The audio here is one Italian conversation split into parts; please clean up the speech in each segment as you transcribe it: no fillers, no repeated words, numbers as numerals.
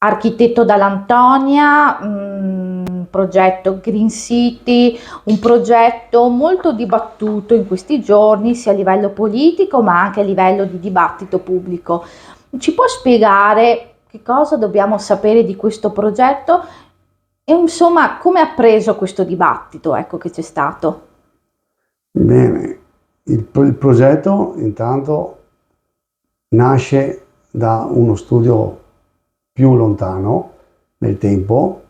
Architetto dall'Antonia, progetto Green City, un progetto molto dibattuto in questi giorni sia a livello politico ma anche a livello di dibattito pubblico. Ci può spiegare che cosa dobbiamo sapere di questo progetto e insomma come ha preso questo dibattito, ecco, che c'è stato? Bene, il progetto intanto nasce da uno studio più lontano nel tempo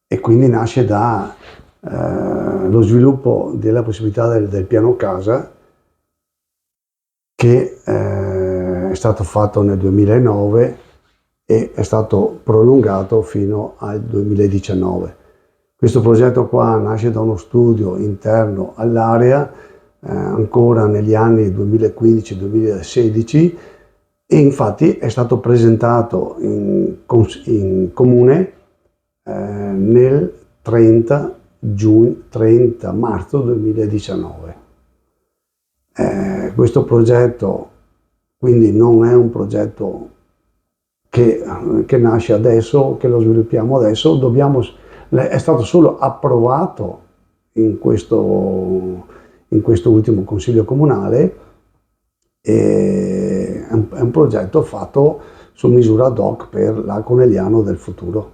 e quindi nasce da lo sviluppo della possibilità del piano casa che è stato fatto nel 2009 e è stato prolungato fino al 2019. Questo progetto qua nasce da uno studio interno all'area ancora negli anni 2015-2016 e infatti è stato presentato in comune nel 30 marzo 2019. Questo progetto quindi non è un progetto che nasce adesso, che lo sviluppiamo adesso, è stato solo approvato in questo ultimo Consiglio Comunale e è un progetto fatto su misura ad hoc per l'Arco Conegliano del futuro.